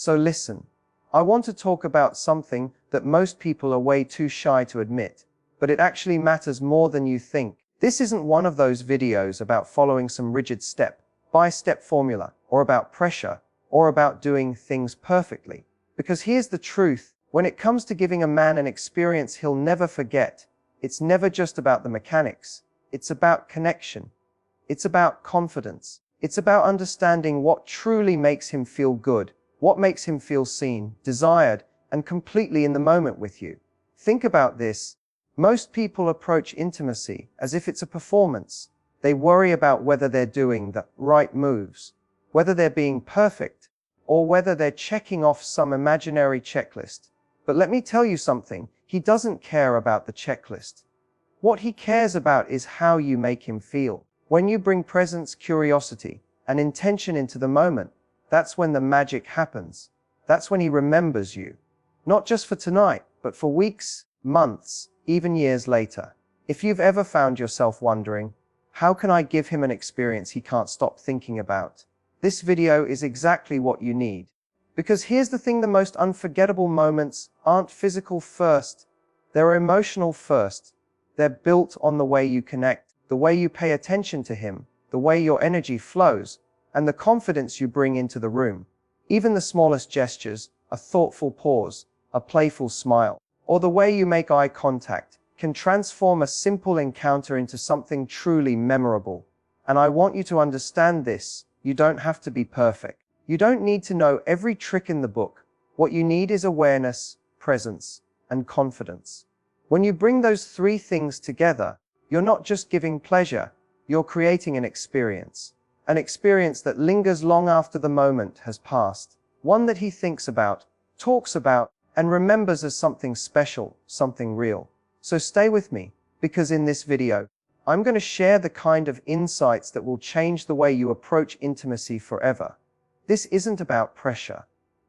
So listen, I want to talk about something that most people are way too shy to admit, but it actually matters more than you think. This isn't one of those videos about following some rigid step-by-step formula, or about pressure, or about doing things perfectly. Because here's the truth, when it comes to giving a man an experience he'll never forget, it's never just about the mechanics. It's about connection. It's about confidence. It's about understanding what truly makes him feel good, what makes him feel seen, desired, and completely in the moment with you. Think about this. Most people approach intimacy as if it's a performance. They worry about whether they're doing the right moves, whether they're being perfect, or whether they're checking off some imaginary checklist. But let me tell you something, he doesn't care about the checklist. What he cares about is how you make him feel. When you bring presence, curiosity, and intention into the moment, that's when the magic happens. That's when he remembers you. Not just for tonight, but for weeks, months, even years later. If you've ever found yourself wondering, how can I give him an experience he can't stop thinking about? This video is exactly what you need. Because here's the thing, the most unforgettable moments aren't physical first, they're emotional first. They're built on the way you connect, the way you pay attention to him, the way your energy flows, and the confidence you bring into the room. Even the smallest gestures, a thoughtful pause, a playful smile, or the way you make eye contact, can transform a simple encounter into something truly memorable. And I want you to understand this, you don't have to be perfect. You don't need to know every trick in the book. What you need is awareness, presence, and confidence. When you bring those three things together, you're not just giving pleasure, you're creating an experience that lingers long after the moment has passed, one that he thinks about, talks about, and remembers as something special, something real. So stay with me, because in this video, I'm going to share the kind of insights that will change the way you approach intimacy forever. This isn't about pressure.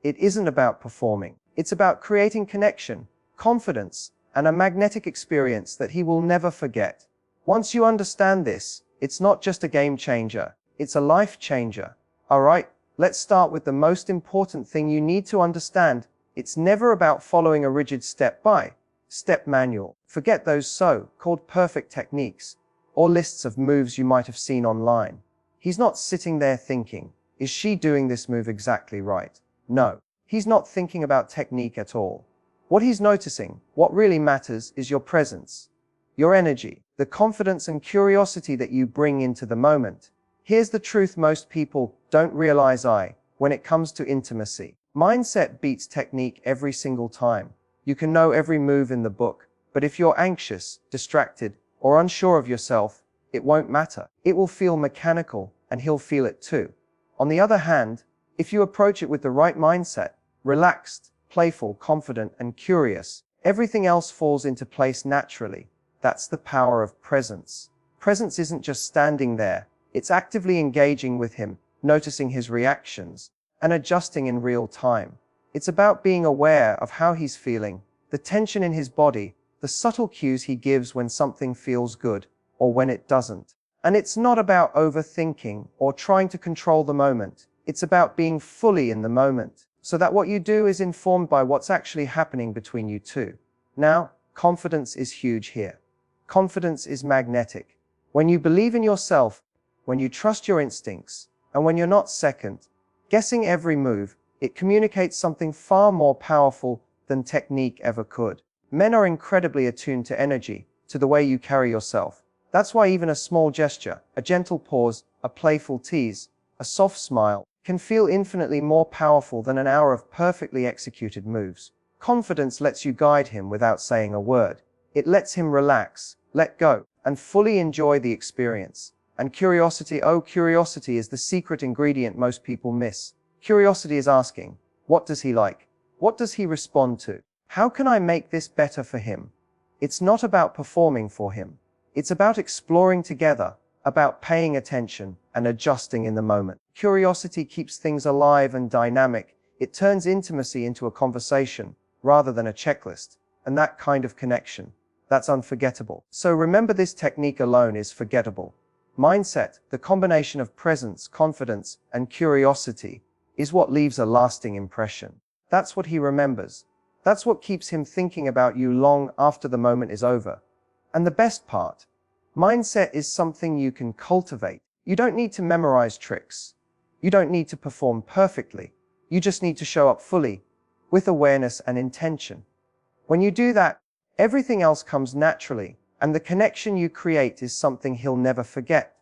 It isn't about performing. It's about creating connection, confidence, and a magnetic experience that he will never forget. Once you understand this, it's not just a game changer, it's a life changer. Alright, let's start with the most important thing you need to understand. It's never about following a rigid step-by-step manual. Forget those so-called perfect techniques, or lists of moves you might have seen online. He's not sitting there thinking, is she doing this move exactly right? No, he's not thinking about technique at all. What he's noticing, what really matters, is your presence, your energy, the confidence and curiosity that you bring into the moment. Here's the truth most people don't realize. When it comes to intimacy, mindset beats technique every single time. You can know every move in the book, but if you're anxious, distracted, or unsure of yourself, it won't matter. It will feel mechanical, and he'll feel it too. On the other hand, if you approach it with the right mindset, relaxed, playful, confident, and curious, everything else falls into place naturally. That's the power of presence. Presence isn't just standing there, it's actively engaging with him, noticing his reactions, and adjusting in real time. It's about being aware of how he's feeling, the tension in his body, the subtle cues he gives when something feels good, or when it doesn't. And it's not about overthinking or trying to control the moment. It's about being fully in the moment, so that what you do is informed by what's actually happening between you two. Now, confidence is huge here. Confidence is magnetic. When you believe in yourself, when you trust your instincts, and when you're not second guessing every move, it communicates something far more powerful than technique ever could. Men are incredibly attuned to energy, to the way you carry yourself. That's why even a small gesture, a gentle pause, a playful tease, a soft smile, can feel infinitely more powerful than an hour of perfectly executed moves. Confidence lets you guide him without saying a word. It lets him relax, let go, and fully enjoy the experience. And curiosity, oh, curiosity is the secret ingredient most people miss. Curiosity is asking, what does he like? What does he respond to? How can I make this better for him? It's not about performing for him. It's about exploring together, about paying attention and adjusting in the moment. Curiosity keeps things alive and dynamic. It turns intimacy into a conversation rather than a checklist. And that kind of connection, that's unforgettable. So remember, this technique alone is forgettable. Mindset, the combination of presence, confidence, and curiosity, is what leaves a lasting impression. That's what he remembers. That's what keeps him thinking about you long after the moment is over. And the best part, mindset is something you can cultivate. You don't need to memorize tricks. You don't need to perform perfectly. You just need to show up fully, with awareness and intention. When you do that, everything else comes naturally, and the connection you create is something he'll never forget.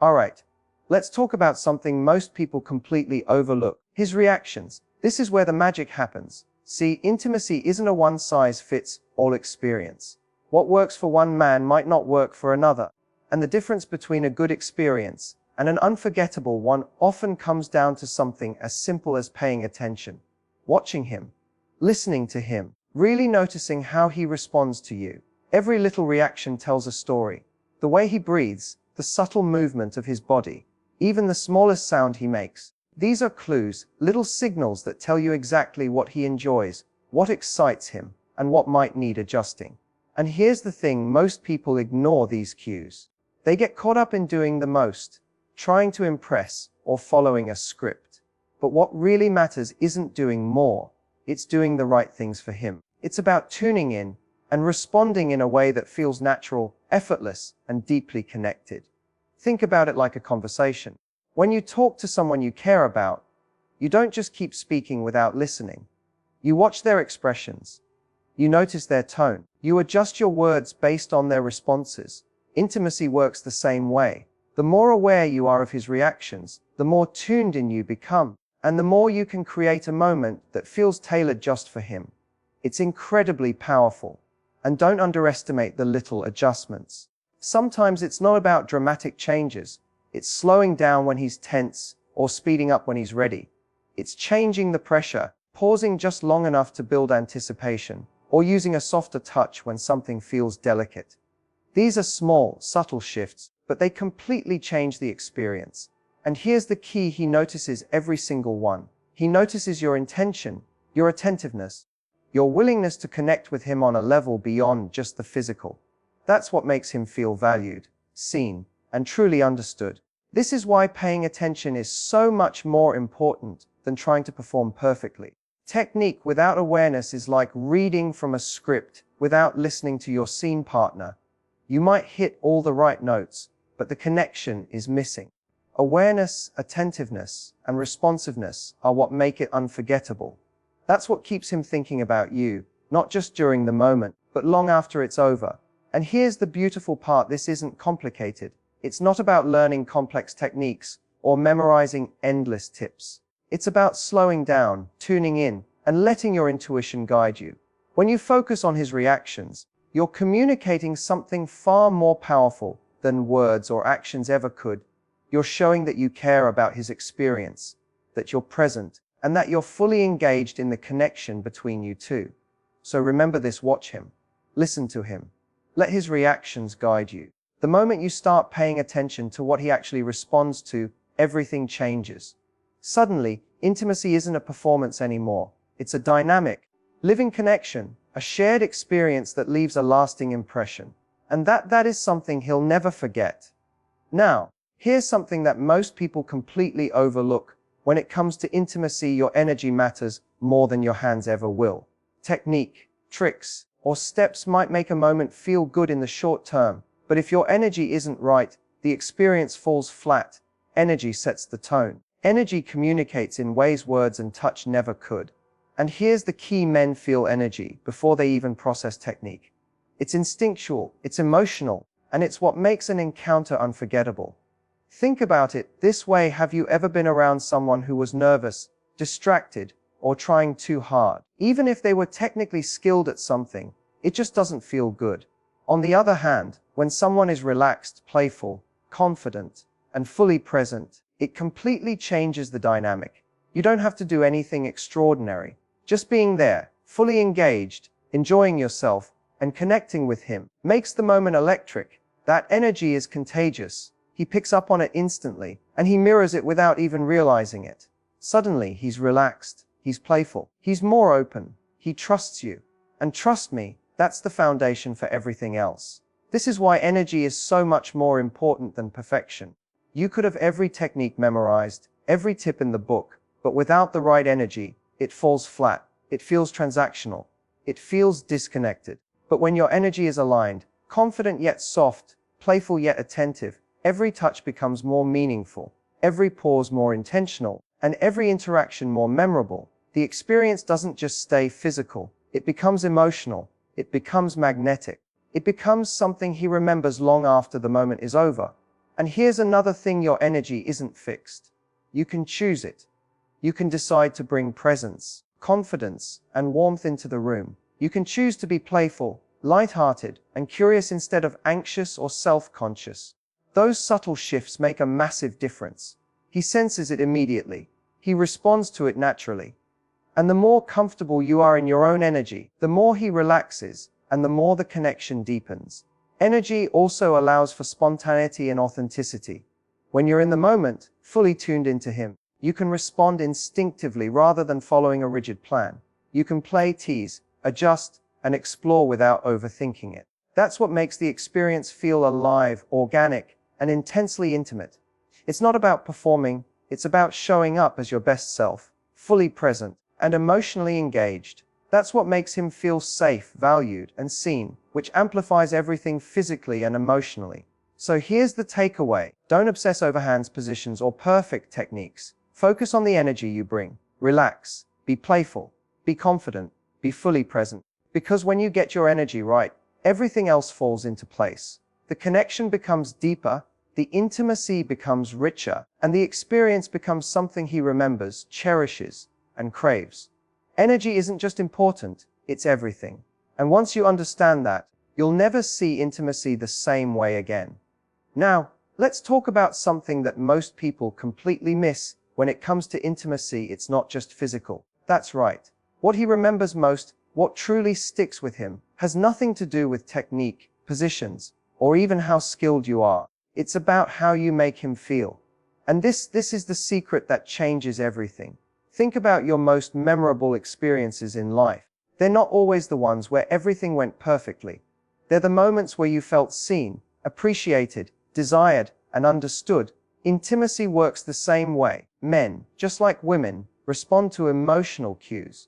Alright, let's talk about something most people completely overlook: his reactions. This is where the magic happens. See, intimacy isn't a one-size-fits-all experience. What works for one man might not work for another. And the difference between a good experience and an unforgettable one often comes down to something as simple as paying attention, watching him, listening to him, really noticing how he responds to you. Every little reaction tells a story. The way he breathes, the subtle movement of his body, even the smallest sound he makes. These are clues, little signals that tell you exactly what he enjoys, what excites him, and what might need adjusting. And here's the thing: most people ignore these cues. They get caught up in doing the most, trying to impress, or following a script. But what really matters isn't doing more, it's doing the right things for him. It's about tuning in and responding in a way that feels natural, effortless, and deeply connected. Think about it like a conversation. When you talk to someone you care about, you don't just keep speaking without listening. You watch their expressions. You notice their tone. You adjust your words based on their responses. Intimacy works the same way. The more aware you are of his reactions, the more tuned in you become, and the more you can create a moment that feels tailored just for him. It's incredibly powerful. And don't underestimate the little adjustments. Sometimes it's not about dramatic changes. It's slowing down when he's tense, or speeding up when he's ready. It's changing the pressure, pausing just long enough to build anticipation, or using a softer touch when something feels delicate. These are small, subtle shifts, but they completely change the experience. And here's the key: he notices every single one. He notices your intention, your attentiveness, your willingness to connect with him on a level beyond just the physical. That's what makes him feel valued, seen, and truly understood. This is why paying attention is so much more important than trying to perform perfectly. Technique without awareness is like reading from a script without listening to your scene partner. You might hit all the right notes, but the connection is missing. Awareness, attentiveness, and responsiveness are what make it unforgettable. That's what keeps him thinking about you, not just during the moment, but long after it's over. And here's the beautiful part: this isn't complicated. It's not about learning complex techniques or memorizing endless tips. It's about slowing down, tuning in, and letting your intuition guide you. When you focus on his reactions, you're communicating something far more powerful than words or actions ever could. You're showing that you care about his experience, that you're present, and that you're fully engaged in the connection between you two. So remember this: watch him, listen to him, let his reactions guide you. The moment you start paying attention to what he actually responds to, everything changes. Suddenly, intimacy isn't a performance anymore. It's a dynamic, living connection, a shared experience that leaves a lasting impression. And that is something he'll never forget. Now, here's something that most people completely overlook. When it comes to intimacy, your energy matters more than your hands ever will. Technique, tricks, or steps might make a moment feel good in the short term, but if your energy isn't right, the experience falls flat. Energy sets the tone. Energy communicates in ways words and touch never could. And here's the key: men feel energy before they even process technique. It's instinctual, it's emotional, and it's what makes an encounter unforgettable. Think about it this way: have you ever been around someone who was nervous, distracted, or trying too hard? Even if they were technically skilled at something, it just doesn't feel good. On the other hand, when someone is relaxed, playful, confident, and fully present, it completely changes the dynamic. You don't have to do anything extraordinary. Just being there, fully engaged, enjoying yourself, and connecting with him makes the moment electric. That energy is contagious. He picks up on it instantly, and he mirrors it without even realizing it. Suddenly, he's relaxed, he's playful, he's more open, he trusts you. And trust me, that's the foundation for everything else. This is why energy is so much more important than perfection. You could have every technique memorized, every tip in the book, But without the right energy, it falls flat. It feels transactional. It feels disconnected. But when your energy is aligned, confident yet soft, playful yet attentive, every touch becomes more meaningful, every pause more intentional, and every interaction more memorable. The experience doesn't just stay physical, it becomes emotional, it becomes magnetic, it becomes something he remembers long after the moment is over. And here's another thing: your energy isn't fixed. You can choose it. You can decide to bring presence, confidence, and warmth into the room. You can choose to be playful, light-hearted, and curious instead of anxious or self-conscious. Those subtle shifts make a massive difference. He senses it immediately. He responds to it naturally. And the more comfortable you are in your own energy, the more he relaxes, and the more the connection deepens. Energy also allows for spontaneity and authenticity. When you're in the moment, fully tuned into him, you can respond instinctively rather than following a rigid plan. You can play, tease, adjust, and explore without overthinking it. That's what makes the experience feel alive, organic, and intensely intimate. It's not about performing, it's about showing up as your best self, fully present, and emotionally engaged. That's what makes him feel safe, valued, and seen, which amplifies everything physically and emotionally. So here's the takeaway: don't obsess over hands positions or perfect techniques. Focus on the energy you bring. Relax, be playful, be confident, be fully present. Because when you get your energy right, everything else falls into place. The connection becomes deeper, the intimacy becomes richer, and the experience becomes something he remembers, cherishes, and craves. Energy isn't just important, it's everything. And once you understand that, you'll never see intimacy the same way again. Now, let's talk about something that most people completely miss. When it comes to intimacy, it's not just physical. That's right. What he remembers most, what truly sticks with him, has nothing to do with technique, positions, or even how skilled you are. It's about how you make him feel. And this is the secret that changes everything. Think about your most memorable experiences in life. They're not always the ones where everything went perfectly. They're the moments where you felt seen, appreciated, desired, and understood. Intimacy works the same way. Men, just like women, respond to emotional cues.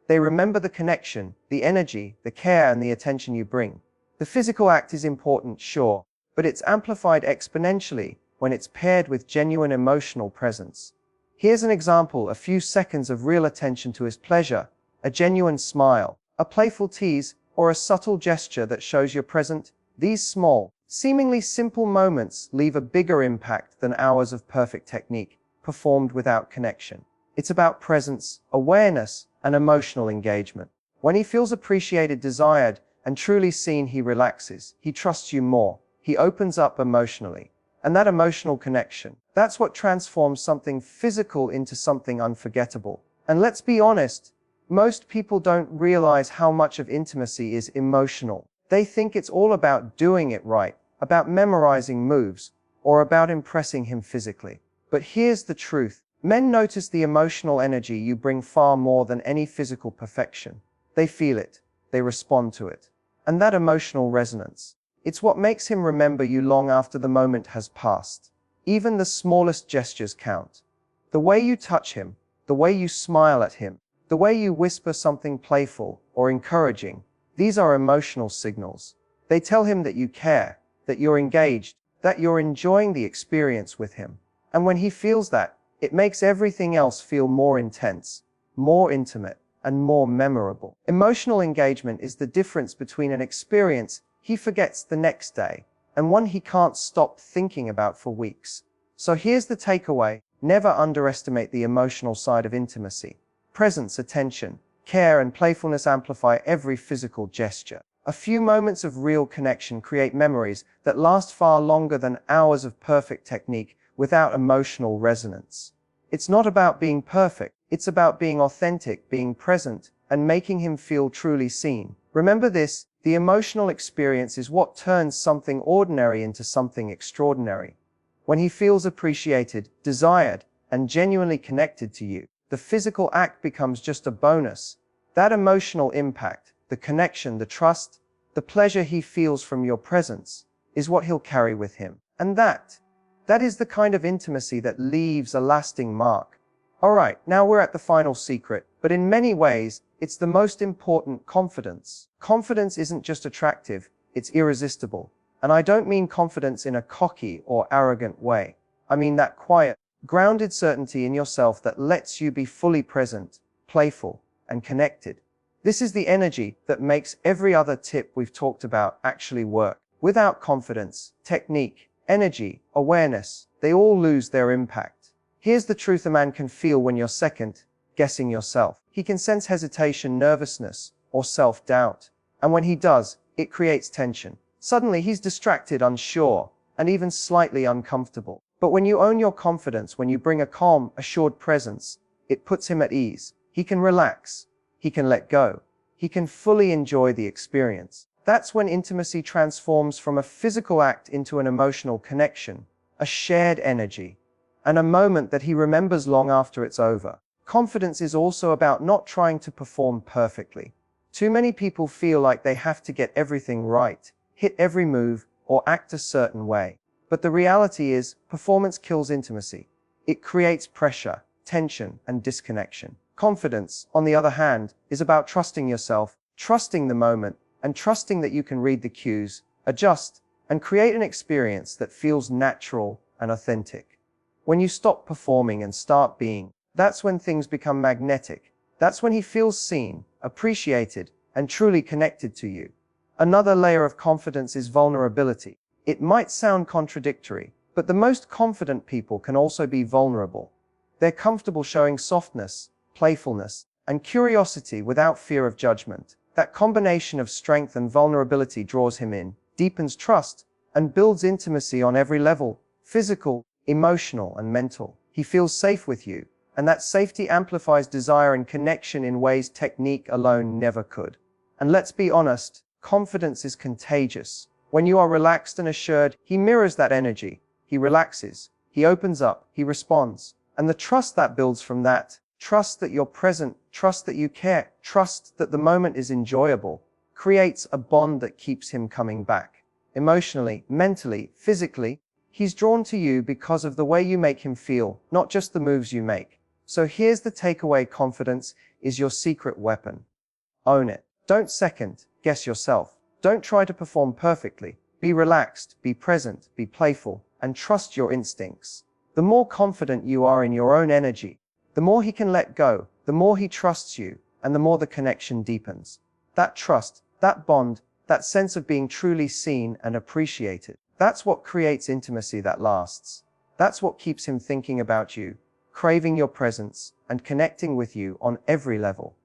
They remember the connection, the energy, the care, and the attention you bring. The physical act is important, sure, but it's amplified exponentially when it's paired with genuine emotional presence. Here's an example: a few seconds of real attention to his pleasure, a genuine smile, a playful tease, or a subtle gesture that shows you're present. These small, seemingly simple moments leave a bigger impact than hours of perfect technique performed without connection. It's about presence, awareness, and emotional engagement. When he feels appreciated, desired, and truly seen, he relaxes, he trusts you more, he opens up emotionally. And that emotional connection, that's what transforms something physical into something unforgettable. And let's be honest, most people don't realize how much of intimacy is emotional. They think it's all about doing it right, about memorizing moves, or about impressing him physically. But here's the truth. Men notice the emotional energy you bring far more than any physical perfection. They feel it. They respond to it. And that emotional resonance, it's what makes him remember you long after the moment has passed. Even the smallest gestures count. The way you touch him, the way you smile at him, the way you whisper something playful or encouraging, these are emotional signals. They tell him that you care, that you're engaged, that you're enjoying the experience with him. And when he feels that, it makes everything else feel more intense, more intimate, and more memorable. Emotional engagement is the difference between an experience he forgets the next day and one he can't stop thinking about for weeks. So here's the takeaway: never underestimate the emotional side of intimacy. Presence, attention, care, and playfulness amplify every physical gesture. A few moments of real connection create memories that last far longer than hours of perfect technique without emotional resonance. It's not about being perfect, it's about being authentic, being present, and making him feel truly seen. Remember this: the emotional experience is what turns something ordinary into something extraordinary. When he feels appreciated, desired, and genuinely connected to you, the physical act becomes just a bonus. That emotional impact, the connection, the trust, the pleasure he feels from your presence, is what he'll carry with him. And that is the kind of intimacy that leaves a lasting mark. Alright, now we're at the final secret, but in many ways, it's the most important: confidence. Confidence isn't just attractive, it's irresistible. And I don't mean confidence in a cocky or arrogant way. I mean that quiet, grounded certainty in yourself that lets you be fully present, playful, and connected. This is the energy that makes every other tip we've talked about actually work. Without confidence, technique, energy, awareness, they all lose their impact. Here's the truth a man can feel when you're second guessing yourself. He can sense hesitation, nervousness, or self-doubt. And when he does, it creates tension. Suddenly he's distracted, unsure, and even slightly uncomfortable. But when you own your confidence, when you bring a calm, assured presence, it puts him at ease. He can relax. He can let go. He can fully enjoy the experience. That's when intimacy transforms from a physical act into an emotional connection, a shared energy, and a moment that he remembers long after it's over. Confidence is also about not trying to perform perfectly. Too many people feel like they have to get everything right, hit every move, or act a certain way. But the reality is, performance kills intimacy. It creates pressure, tension, and disconnection. Confidence, on the other hand, is about trusting yourself, trusting the moment, and trusting that you can read the cues, adjust, and create an experience that feels natural and authentic. When you stop performing and start being, that's when things become magnetic. That's when he feels seen, appreciated, and truly connected to you. Another layer of confidence is vulnerability. It might sound contradictory, but the most confident people can also be vulnerable. They're comfortable showing softness, playfulness, and curiosity without fear of judgment. That combination of strength and vulnerability draws him in, deepens trust, and builds intimacy on every level: physical, emotional, and mental. He feels safe with you, and that safety amplifies desire and connection in ways technique alone never could. And let's be honest, confidence is contagious. When you are relaxed and assured, he mirrors that energy. He relaxes, he opens up, he responds. And the trust that builds from that, trust that you're present, trust that you care, trust that the moment is enjoyable, creates a bond that keeps him coming back. Emotionally, mentally, physically, he's drawn to you because of the way you make him feel, not just the moves you make. So here's the takeaway: confidence is your secret weapon. Own it. Don't second guess yourself. Don't try to perform perfectly. Be relaxed, be present, be playful, and trust your instincts. The more confident you are in your own energy, the more he can let go, the more he trusts you, and the more the connection deepens. That trust, that bond, that sense of being truly seen and appreciated, that's what creates intimacy that lasts. That's what keeps him thinking about you, craving your presence, and connecting with you on every level.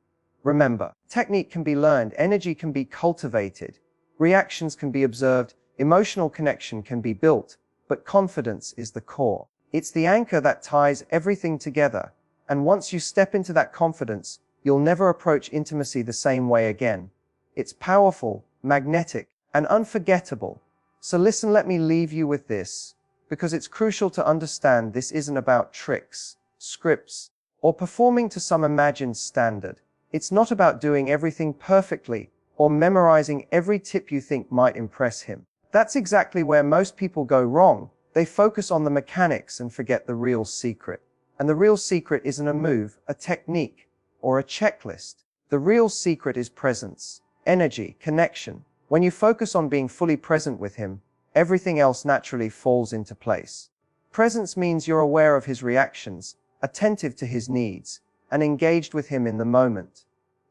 Remember, technique can be learned, energy can be cultivated, reactions can be observed, emotional connection can be built, but confidence is the core. It's the anchor that ties everything together. And once you step into that confidence, you'll never approach intimacy the same way again. It's powerful, magnetic, and unforgettable. So listen, let me leave you with this, because it's crucial to understand this isn't about tricks, scripts, or performing to some imagined standard. It's not about doing everything perfectly, or memorizing every tip you think might impress him. That's exactly where most people go wrong. They focus on the mechanics and forget the real secret. And the real secret isn't a move, a technique, or a checklist. The real secret is presence, energy, connection. When you focus on being fully present with him, everything else naturally falls into place. Presence means you're aware of his reactions, attentive to his needs, and engaged with him in the moment.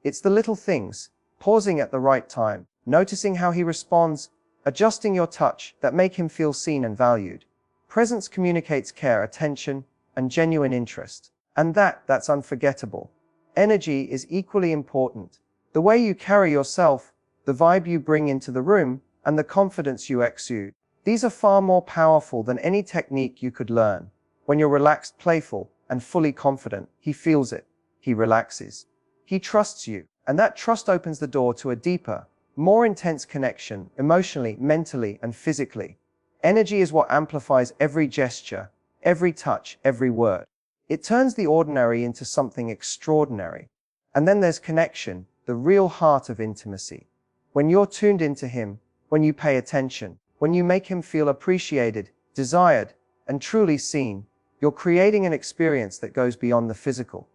It's the little things, pausing at the right time, noticing how he responds, adjusting your touch, that make him feel seen and valued. Presence communicates care, attention, and genuine interest. And that's unforgettable. Energy is equally important. The way you carry yourself, the vibe you bring into the room, and the confidence you exude. These are far more powerful than any technique you could learn. When you're relaxed, playful, and fully confident, he feels it. He relaxes. He trusts you. And that trust opens the door to a deeper, more intense connection, emotionally, mentally, and physically. Energy is what amplifies every gesture, every touch, every word. It turns the ordinary into something extraordinary. And then there's connection, the real heart of intimacy. When you're tuned into him, when you pay attention, when you make him feel appreciated, desired, and truly seen, You're creating an experience that goes beyond the physical.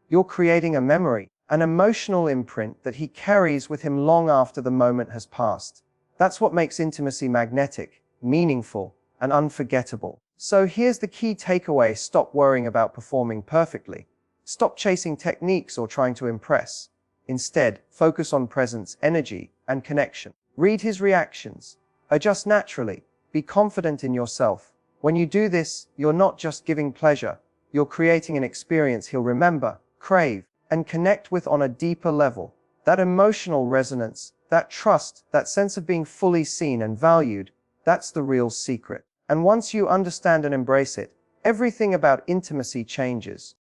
You're creating a memory, an emotional imprint that he carries with him long after the moment has passed. That's what makes intimacy magnetic, meaningful, and unforgettable. So here's the key takeaway: stop worrying about performing perfectly. Stop chasing techniques or trying to impress. Instead, focus on presence, energy, and connection. Read his reactions. Adjust naturally. Be confident in yourself. When you do this, you're not just giving pleasure, you're creating an experience he'll remember, crave, and connect with on a deeper level. That emotional resonance, that trust, that sense of being fully seen and valued, that's the real secret. And once you understand and embrace it, everything about intimacy changes.